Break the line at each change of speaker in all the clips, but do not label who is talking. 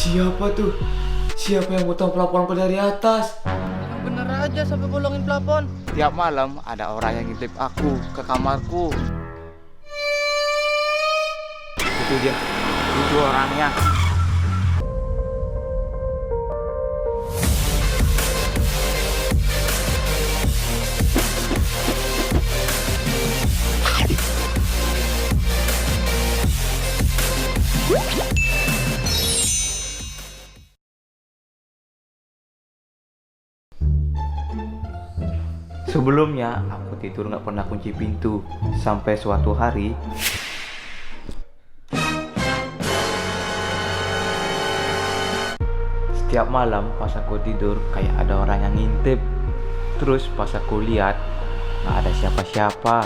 Siapa tuh? Siapa yang butang pelaponku dari atas?
Yang bener aja sampai bolongin plafon.
Tiap malam ada orang yang ngintip aku ke kamarku. Itu dia, itu orangnya. Sebelumnya aku tidur nggak pernah kunci pintu. Sampai suatu hari setiap malam pas aku tidur kayak ada orang yang ngintip. Terus pas aku lihat nggak ada siapa-siapa.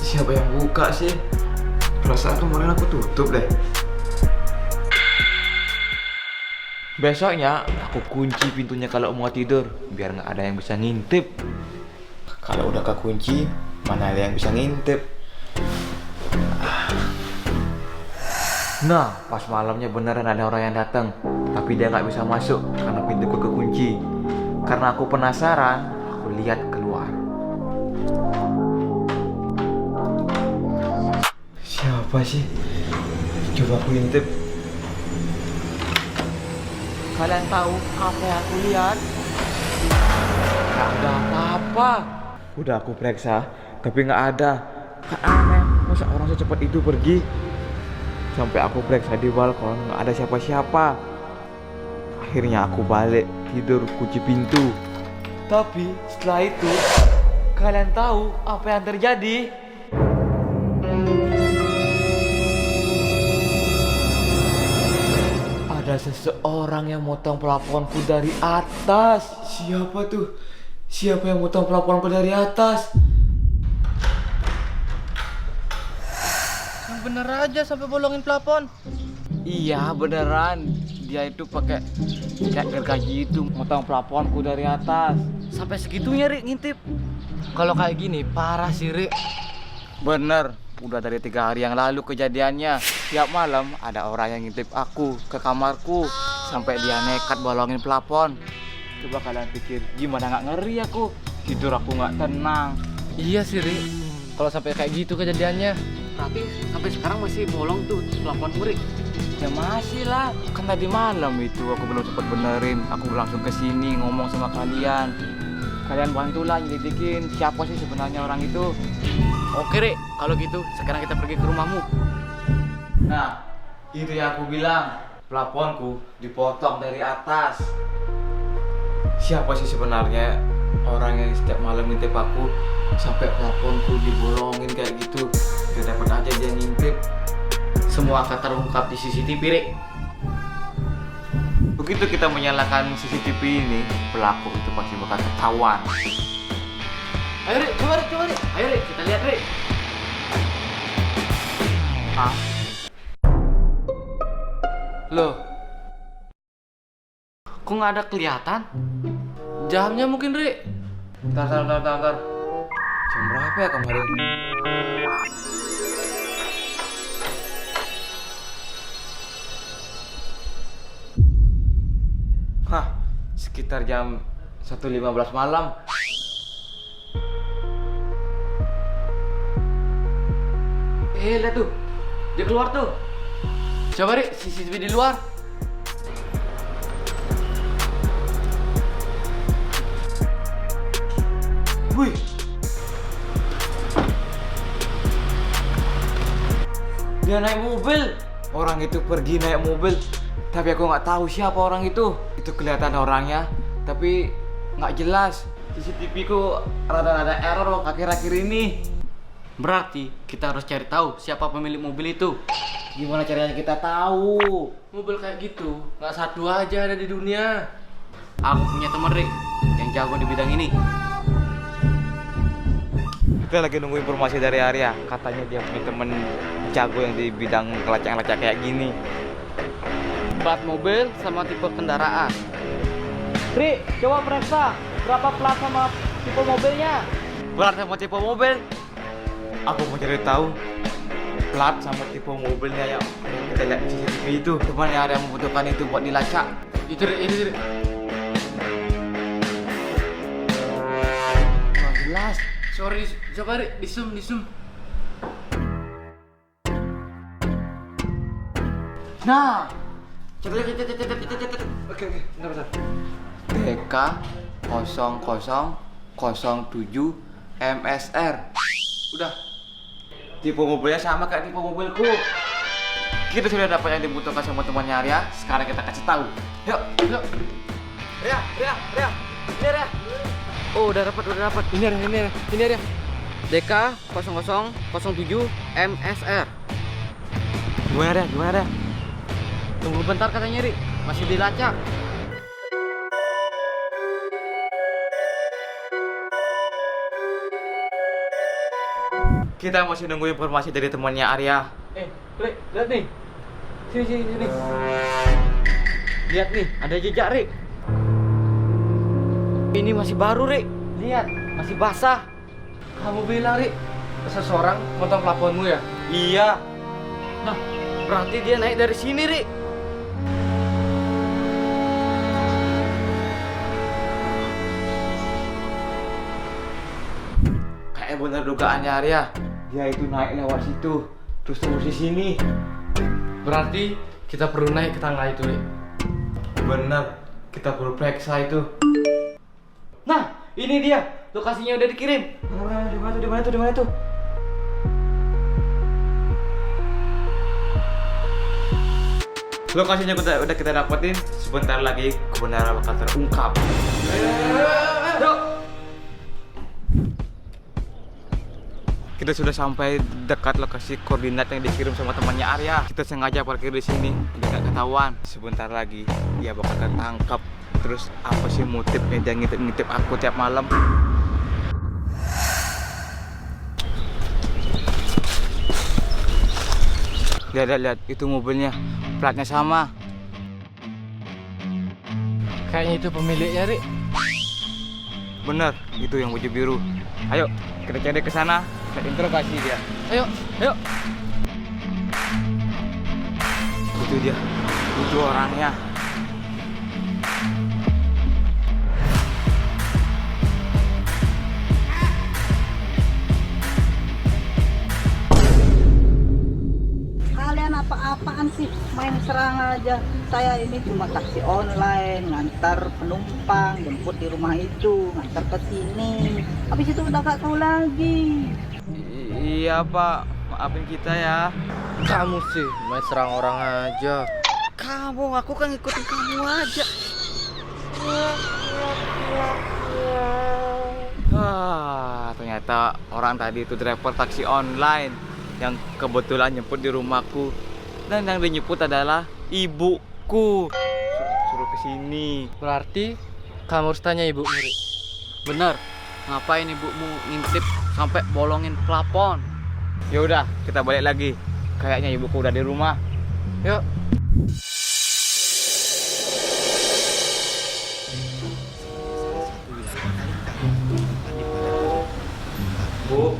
Siapa yang buka sih? Perasaan kemarin aku tutup deh.
Besoknya aku kunci pintunya kalau mau tidur biar nggak ada yang bisa ngintip.
Kalau udah kekunci, mana ada yang bisa ngintip?
Nah, pas malamnya beneran ada orang yang datang, tapi dia nggak bisa masuk karena pintuku kekunci. Karena aku penasaran, aku lihat keluar.
Siapa sih? Coba aku intip.
Kalian tahu apa yang aku lihat? Gak ada apa-apa. Udah aku periksa, tapi nggak ada. Kan aneh, masa orang secepat itu pergi? Sampai aku periksa di balkon, nggak ada siapa-siapa. Akhirnya aku balik tidur kunci pintu. Tapi setelah itu, kalian tahu apa yang terjadi? Ada seseorang yang motong pelaponku dari atas.
Siapa tuh? Siapa yang butang pelaponku dari atas?
Yang bener aja sampai bolongin plafon.
Iya beneran. Dia itu pakai kayak gergaji itu motong pelaponku dari atas.
Sampai segitunya Rik ngintip. Kalau kayak gini parah sih Rik.
Bener. Udah dari 3 hari yang lalu kejadiannya. Tiap malam ada orang yang ngintip aku ke kamarku. Sampai dia nekat bolongin plafon. Coba kalian pikir gimana nggak ngeri aku. Tidur aku nggak tenang.
Iya sih Rik. Kalau sampai kayak gitu kejadiannya.
Berarti sampai sekarang masih bolong tuh plafon murid.
Ya masih lah. Kan tadi malam itu aku belum sempat benerin. Aku langsung ke sini ngomong sama kalian. Kalian bantulah nyelidikin siapa sih sebenarnya orang itu.
Oke Rik, kalau gitu sekarang kita pergi ke rumahmu.
Nah, itu yang aku bilang. Plafonku dipotong dari atas. Siapa sih sebenarnya orang yang setiap malam ngintip aku sampai plafonku dibolongin kayak gitu? Gak dapat aja dia ngintip.
Semua akan terungkap di CCTV Rik.
Begitu kita menyalakan CCTV ini, pelaku itu pasti bakal ketahuan.
Ayo Rik, coba Rik. Ayo Rik, kita lihat Rik.
Ah.
Loh, kok nggak ada kelihatan?
Jamnya mungkin Rik.
Bentar. Jam berapa ya kemarin? Hah, sekitar jam 1.15 malam.
Lihat tuh, dia keluar tuh.
Coba Rik, CCTV di luar.
Wih. Dia naik mobil. Orang itu pergi naik mobil. Tapi aku nggak tahu siapa orang itu. Itu kelihatan orangnya, tapi nggak jelas. CCTV ku rada-rada error akhir-akhir ini.
Berarti kita harus cari tahu siapa pemilik mobil itu.
Gimana caranya kita tahu?
Mobil kayak gitu nggak satu aja ada di dunia.
Aku punya teman Rik yang jago di bidang ini.
Kita lagi nunggu informasi dari Arya. Katanya dia punya temen jago yang di bidang ngelacak-ngelacak kayak gini.
Plat mobil sama tipe kendaraan.
Ri, coba periksa berapa plat sama tipe mobilnya. Plat sama tipe mobil? Aku mau cari tahu. plat sama tipe mobilnya yang kita lihat di CCTV itu. Cuman yang ada yang membutuhkan itu buat dilacak.
Itu Rik. Wah, jelas. Sorry, coba Rik, di zoom. Nah,
Oke, bentar. TK 0007 MSR.
udah.
Tipe mobilnya sama kayak tipe mobilku. Kita sudah dapat yang dibutuhkan sama temannya Arya. Sekarang kita kasih tahu. Yuk. Ria. Ini Ria.
Oh, udah dapat. Ini Ria. DK 0007 MSR.
Gimana Ria?
Tunggu bentar katanya, Rik. Masih dilacak.
Kita masih nunggu informasi dari temannya Arya.
Rik, lihat nih. Sini. Lihat nih, ada jejak, Rik. Ini masih baru, Rik. Lihat, masih basah. Kamu bilang, Rik, seseorang motong plafonmu ya?
Iya.
Nah, berarti dia naik dari sini, Rik.
Kayak bener dugaannya Arya. Dia itu naik lewat situ, terus tembus di sini.
Berarti kita perlu naik ke tangga itu, Rik.
Bener, kita perlu periksa itu.
Nah, ini dia. Lokasinya udah dikirim.
Di mana tuh? Lokasinya udah kita dapetin. Sebentar lagi kebenaran bakal terungkap. Kita sudah sampai dekat lokasi koordinat yang dikirim sama temannya Arya. Kita sengaja parkir di sini biar gak ketahuan. Sebentar lagi dia bakal ketangkap. Terus apa sih motifnya dia ngintip aku tiap malam? Lihat itu mobilnya, platnya sama.
Kayaknya itu pemiliknya, Rik.
Bener, itu yang baju biru. Ayo, kita cari ke sana, kita interogasi dia.
Ayo.
Itu dia, itu orangnya.
Kalian apa-apaan sih? Main serang aja. Saya ini cuma taksi online, ngantar penumpang, jemput di rumah itu, ngantar ke sini. Habis itu udah gak tahu lagi.
Iya Pak, maafin kita ya.
Kamu sih main serang orang aja.
Aku kan ngikutin kamu aja.
Ternyata orang tadi itu driver taksi online yang kebetulan nyebut di rumahku, dan yang dijemput adalah ibuku. Suruh kesini.
Berarti kamu harus tanya ibumu, Rik.
Bener. Ngapain ibumu ngintip sampai bolongin plafon?
Ya udah, kita balik lagi. Kayaknya ibuku udah di rumah.
Yuk.
Bu,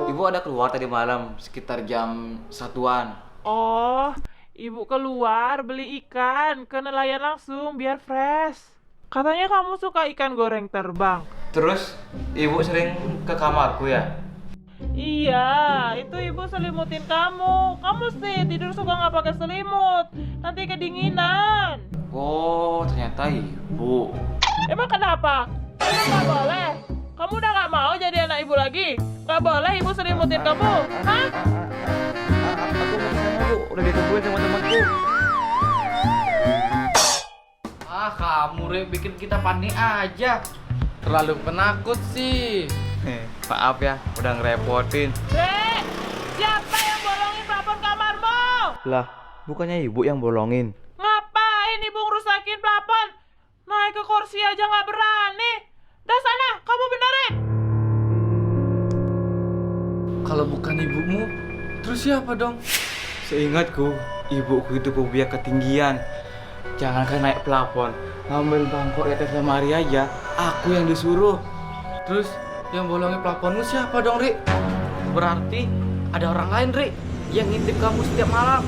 ibu ada keluar tadi malam sekitar jam 1-an.
Oh, ibu keluar beli ikan ke nelayan langsung biar fresh. Katanya kamu suka ikan goreng terbang.
Terus ibu sering ke kamarku ya?
Iya, itu ibu selimutin kamu. Kamu sih tidur suka nggak pakai selimut, nanti kedinginan.
Oh, ternyata ibu.
Emang kenapa? Emang nggak boleh? Kamu udah nggak mau jadi anak ibu lagi? Nggak boleh ibu selimutin kamu? Hah?
Aku mau kesana bu, udah ditungguin sama temanku.
Kamu, Rik, bikin kita panik aja. Terlalu penakut sih.
Maaf ya, udah ngerepotin.
Dek, siapa yang bolongin plafon kamarmu?
Lah, bukannya ibu yang bolongin?
Ngapain ibu ngerusakin plafon? Naik ke kursi aja nggak berani. Dah sana, kamu benerin.
Kalau bukan ibumu, terus siapa dong?
Seingatku, ibuku itu fobia ketinggian. Jangankan naik plafon, ngambil bangkok di atas lemari aja, aku yang disuruh.
Terus yang bolongin plafonmu siapa dong, Rik?
Berarti
ada orang lain, Ri, yang ngintip kamu setiap malam.